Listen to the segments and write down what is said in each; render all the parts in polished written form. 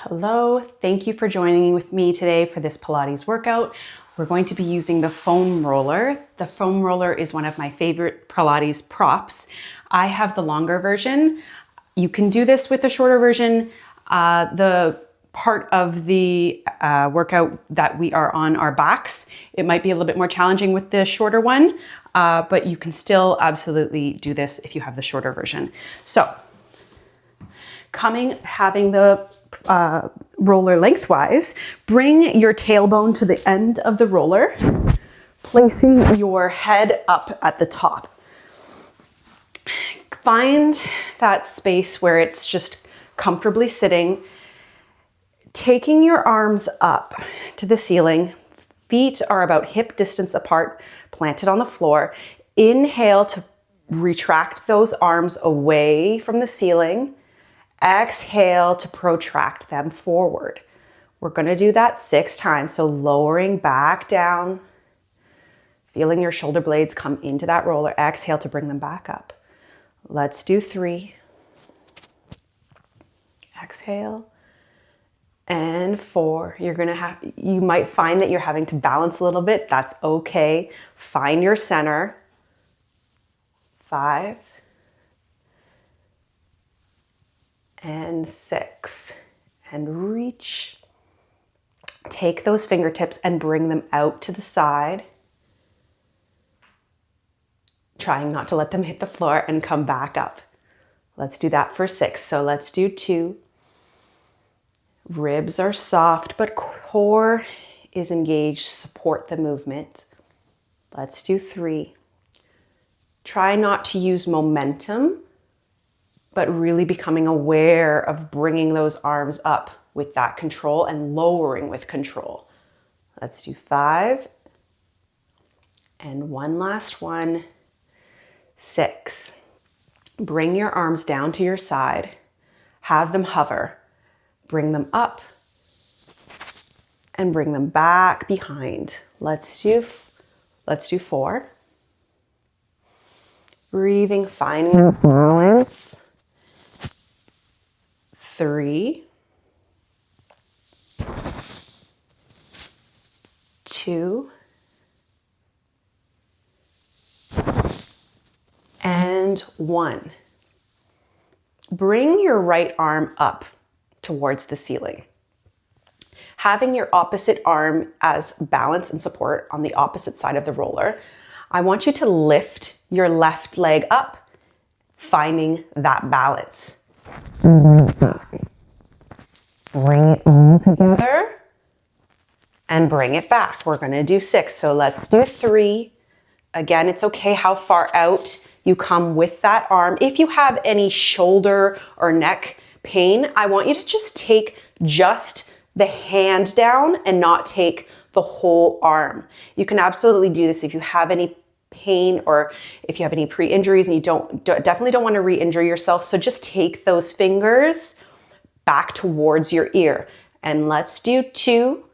Hello, thank you for joining with me today for this Pilates workout. We're going to be using the foam roller. The foam roller is one of my favorite Pilates props. I have the longer version. You can do this with the shorter version. The part of the workout that we are on our backs, it might be a little bit more challenging with the shorter one, but you can still absolutely do this if you have the shorter version. So, having the roller lengthwise, bring your tailbone to the end of the roller, placing your head up at the top. Find that space where it's just comfortably sitting, taking your arms up to the ceiling. Feet are about hip distance apart, planted on the floor. Inhale to retract those arms away from the ceiling. Exhale to protract them forward. We're going to do that 6 times. So lowering back down, feeling your shoulder blades come into that roller. Exhale to bring them back up. Let's do 3. Exhale. And 4. You might find that you're having to balance a little bit. That's okay. Find your center. 5. And 6, and reach. Take those fingertips and bring them out to the side, trying not to let them hit the floor, and come back up. Let's do that for 6. So let's do 2. Ribs are soft, but core is engaged. Support the movement. Let's do 3. Try not to use momentum, but really becoming aware of bringing those arms up with that control and lowering with control. Let's do 5. And one last one. 6. Bring your arms down to your side. Have them hover. Bring them up and bring them back behind. Let's do 4. Breathing, finding balance. 3, 2, and 1. Bring your right arm up towards the ceiling. Having your opposite arm as balance and support on the opposite side of the roller, I want you to lift your left leg up, finding that balance. Bring it back. Bring it all together and bring it back. We're going to do 6. So let's do 3. Again, it's okay how far out you come with that arm. If you have any shoulder or neck pain, I want you to just take just the hand down and not take the whole arm. You can absolutely do this if you have any pain or if you have any pre-injuries and you definitely don't want to re-injure yourself. So just take those fingers back towards your ear. And let's do 2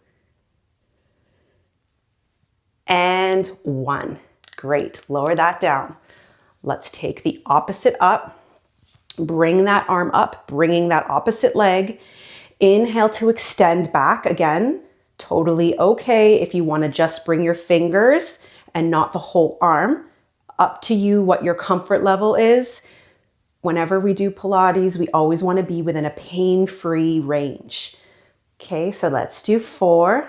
and 1. Great. Lower that down. Let's take the opposite up. Bring that arm up, bringing that opposite leg. Inhale to extend back again. Totally okay if you want to just bring your fingers and not the whole arm. Up to you what your comfort level is. Whenever we do Pilates, we always want to be within a pain-free range. Okay, so let's do 4,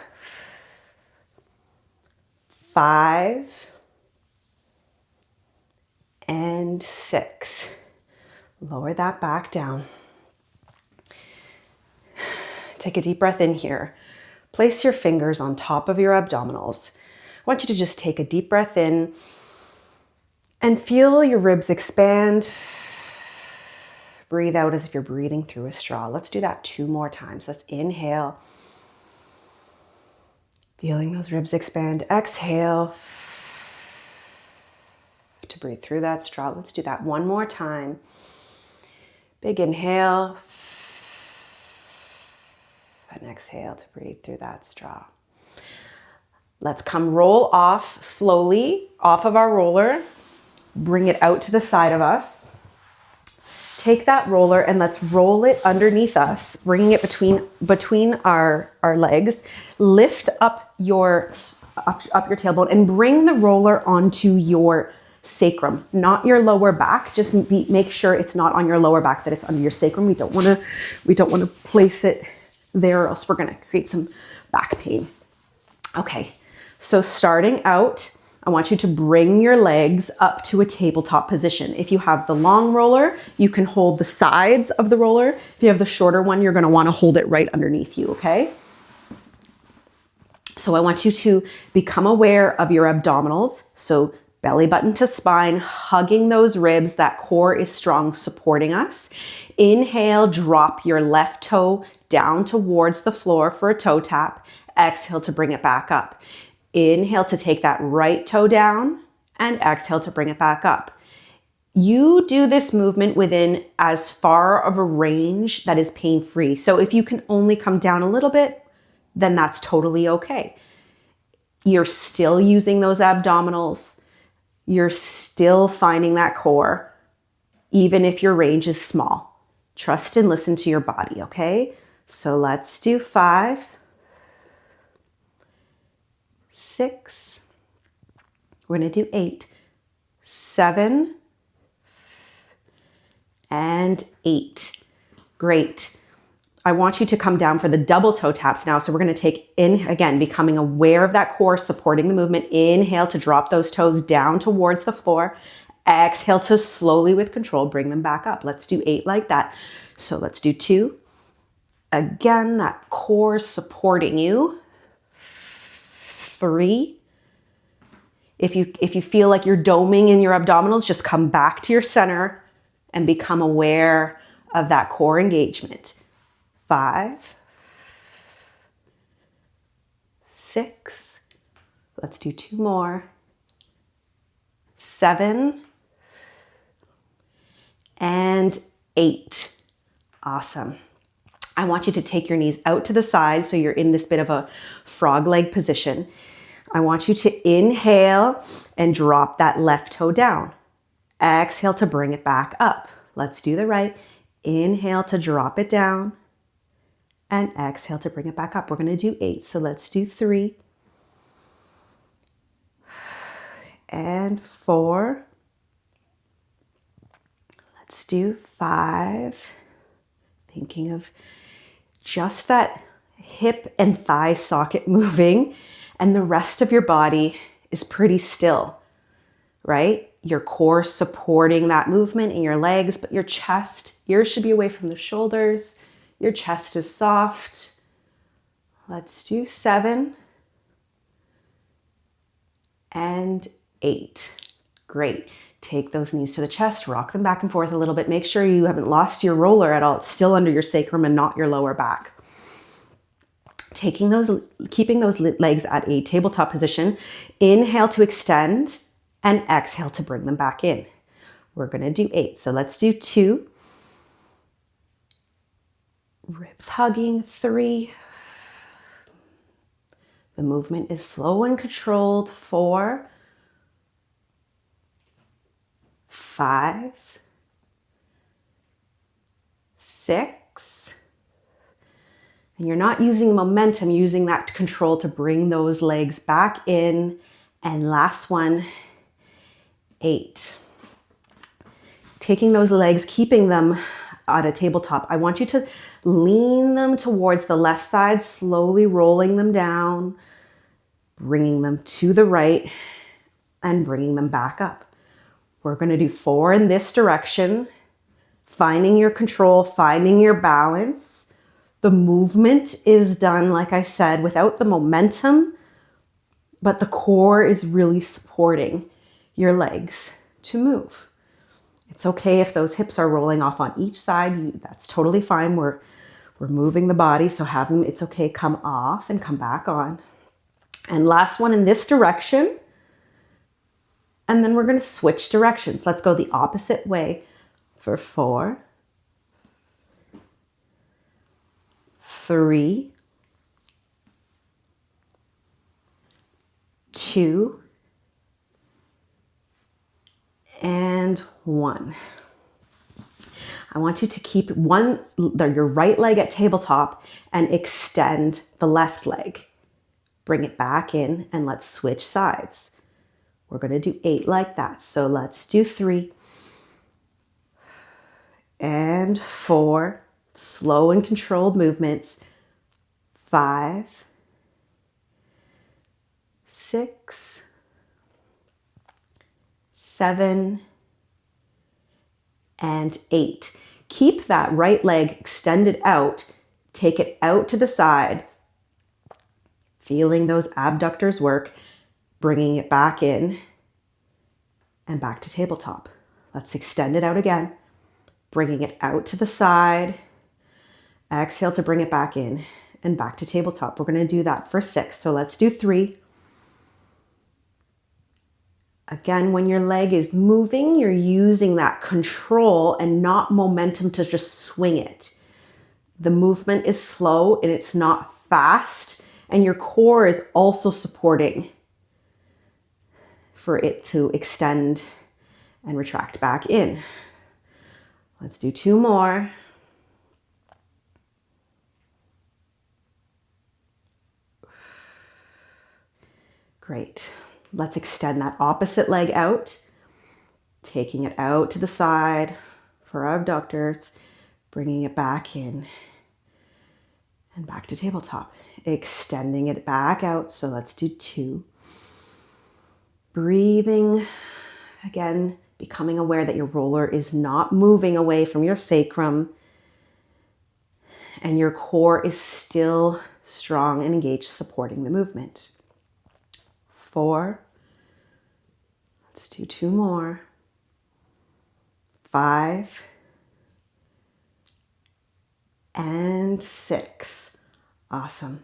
5, and 6. Lower that back down. Take a deep breath in here. Place your fingers on top of your abdominals. I want you to just take a deep breath in and feel your ribs expand. Breathe out as if you're breathing through a straw. Let's do that 2 more times. Let's inhale. Feeling those ribs expand. Exhale to breathe through that straw. Let's do that 1 more time. Big inhale. And exhale to breathe through that straw. Let's come roll off slowly off of our roller. Bring it out to the side of us. Take that roller and let's roll it underneath us, bringing it between our legs. Lift up your tailbone and bring the roller onto your sacrum, not your lower back. Just make sure it's not on your lower back, that it's under your sacrum. We don't want to place it there, or else we're going to create some back pain. Okay, so starting out, I want you to bring your legs up to a tabletop position. If you have the long roller, you can hold the sides of the roller. If you have the shorter one, you're going to want to hold it right underneath you, okay? So I want you to become aware of your abdominals. So belly button to spine, hugging those ribs. That core is strong, supporting us. Inhale, drop your left toe down towards the floor for a toe tap. Exhale to bring it back up. Inhale to take that right toe down, and exhale to bring it back up. You do this movement within as far of a range that is pain-free. So if you can only come down a little bit, then that's totally okay. You're still using those abdominals. You're still finding that core, even if your range is small. Trust and listen to your body, okay? So let's do 5, 6, we're going to do 8, 7, and 8. Great. I want you to come down for the double toe taps now. So we're going to take in, again, becoming aware of that core, supporting the movement. Inhale to drop those toes down towards the floor. Exhale to slowly, with control, bring them back up. Let's do 8 like that. So let's do 2. Again, that core supporting you. 3. If you feel like you're doming in your abdominals, just come back to your center and become aware of that core engagement. 5, 6, let's do 2 more. 7, and 8. Awesome. I want you to take your knees out to the side so you're in this bit of a frog leg position. I want you to inhale and drop that left toe down. Exhale to bring it back up. Let's do the right. Inhale to drop it down, and exhale to bring it back up. We're going to do 8. So let's do 3 and 4. Let's do 5. Thinking of just that hip and thigh socket moving, and the rest of your body is pretty still, right? Your core supporting that movement in your legs, but your chest, yours should be away from the shoulders. Your chest is soft. Let's do 7 and 8. Great. Take those knees to the chest, rock them back and forth a little bit. Make sure you haven't lost your roller at all. It's still under your sacrum and not your lower back. Keeping those legs at a tabletop position. Inhale to extend and exhale to bring them back in. We're going to do 8. So let's do 2. Ribs hugging. 3. The movement is slow and controlled. 4, 5, 6. And you're not using momentum, using that control to bring those legs back in. And last one, 8. Taking those legs, keeping them at a tabletop. I want you to lean them towards the left side, slowly rolling them down, bringing them to the right, and bringing them back up. We're going to do 4 in this direction, finding your control, finding your balance. The movement is done, like I said, without the momentum, but the core is really supporting your legs to move. It's okay if those hips are rolling off on each side. That's totally fine. We're moving the body, so have them, it's okay, come off and come back on. And last one in this direction. And then we're going to switch directions. Let's go the opposite way for 4, 3, 2, and 1. I want you to keep your right leg at tabletop and extend the left leg. Bring it back in and let's switch sides. We're going to do 8 like that. So let's do 3 and 4. Slow and controlled movements. 5, 6, 7, and 8. Keep that right leg extended out. Take it out to the side. Feeling those abductors work. Bringing it back in and back to tabletop. Let's extend it out again. Bringing it out to the side. Exhale to bring it back in and back to tabletop. We're going to do that for 6. So let's do 3. Again, when your leg is moving, you're using that control and not momentum to just swing it. The movement is slow and it's not fast, and your core is also supporting for it to extend and retract back in. Let's do 2 more. Great. Let's extend that opposite leg out, taking it out to the side for our abductors, bringing it back in and back to tabletop, extending it back out. So let's do 2. Breathing, again, becoming aware that your roller is not moving away from your sacrum and your core is still strong and engaged, supporting the movement. 4. Let's do 2 more. 5 and 6. Awesome.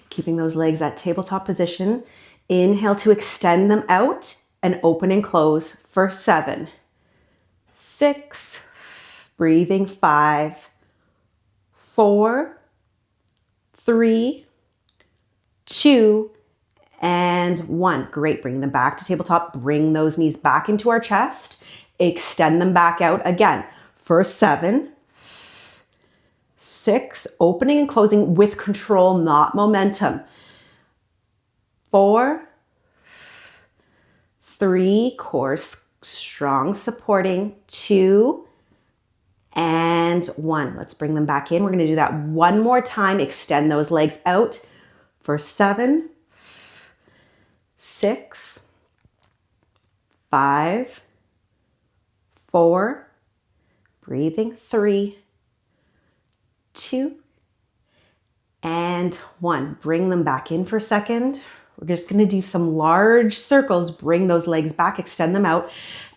Keeping those legs at tabletop position. Inhale to extend them out and open and close for 7, 6, breathing 5, 4, 3, 2, and 1. Great. Bring them back to tabletop. Bring those knees back into our chest. Extend them back out again for 7, 6, opening and closing with control, not momentum. 4, 3, core strong, supporting. 2, and 1. Let's bring them back in. We're going to do that one more time. Extend those legs out for 7, 6, 5, 4, breathing 3, 2, and 1. Bring them back in for a second. We're just going to do some large circles. Bring those legs back, extend them out,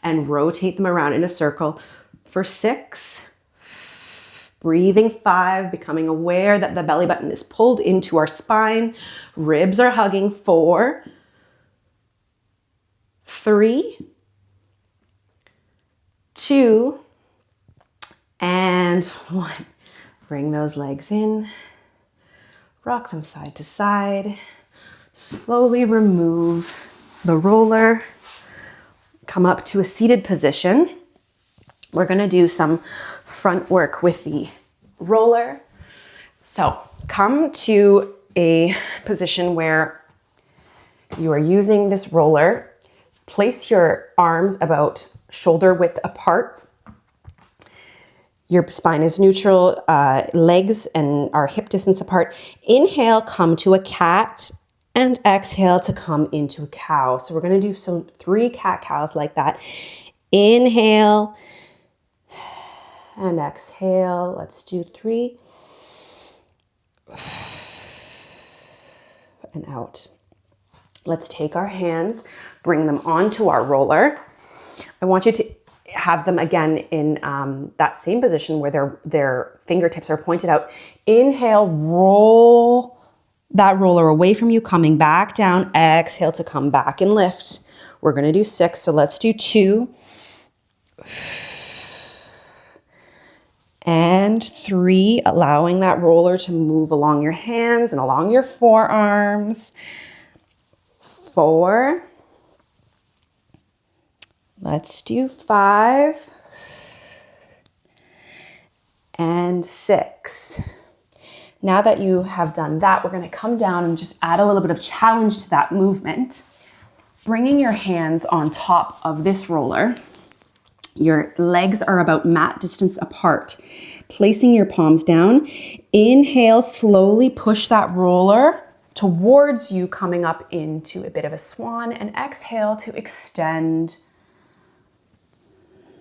and rotate them around in a circle for 6, breathing 5, becoming aware that the belly button is pulled into our spine. Ribs are hugging. 4, 3, 2, and 1. Bring those legs in. Rock them side to side. Slowly remove the roller. Come up to a seated position. We're going to do some front work with the roller. So come to a position where you are using this roller. Place your arms about shoulder width apart. Your spine is neutral, legs and our hip distance apart. Inhale, come to a cat, and exhale to come into a cow. So we're going to do 3 cat-cows like that. Inhale and exhale. Let's do 3 and out. Let's take our hands, bring them onto our roller. I want you to have them again in that same position where their fingertips are pointed out. Inhale, roll that roller away from you, coming back down. Exhale to come back and lift. We're going to do 6, so let's do 2 and 3, allowing that roller to move along your hands and along your forearms. 4, let's do 5 and 6. Now that you have done that, we're going to come down and just add a little bit of challenge to that movement. Bringing your hands on top of this roller. Your legs are about mat distance apart. Placing your palms down. Inhale, slowly push that roller towards you, coming up into a bit of a swan, and exhale to extend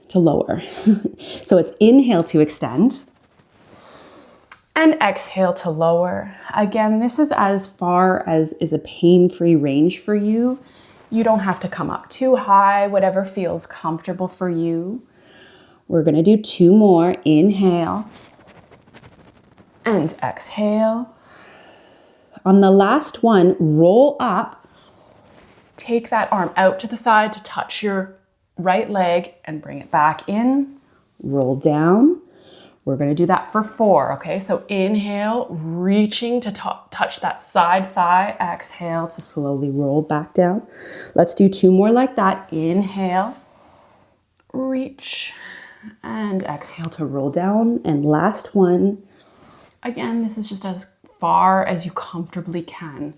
to lower. So it's inhale to extend and exhale to lower. Again, this is as far as is a pain-free range for you. You don't have to come up too high, whatever feels comfortable for you. We're gonna do 2 more. Inhale and exhale. On the last one, roll up. Take that arm out to the side to touch your right leg and bring it back in. Roll down. We're gonna do that for 4, okay? So inhale, reaching to touch that side thigh. Exhale to slowly roll back down. Let's do 2 more like that. Inhale, reach, and exhale to roll down. And last one. Again, this is just as far as you comfortably can.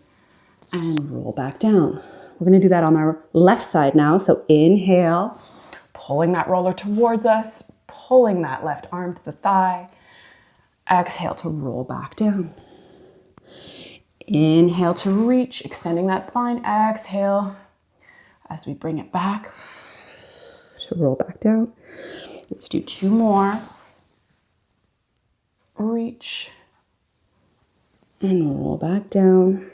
And roll back down. We're gonna do that on our left side now. So inhale, pulling that roller towards us, pulling that left arm to the thigh. Exhale to roll back down. Inhale to reach, extending that spine. Exhale as we bring it back to roll back down. Let's do 2 more. Reach and roll back down.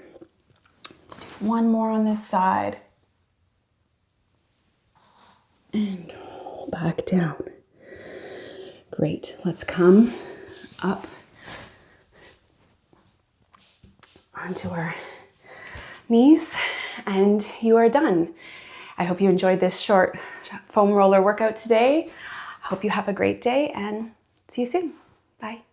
Let's do 1 more on this side. And roll back down. Great. Let's come up onto our knees, and you are done. I hope you enjoyed this short foam roller workout today. I hope you have a great day, and see you soon. Bye.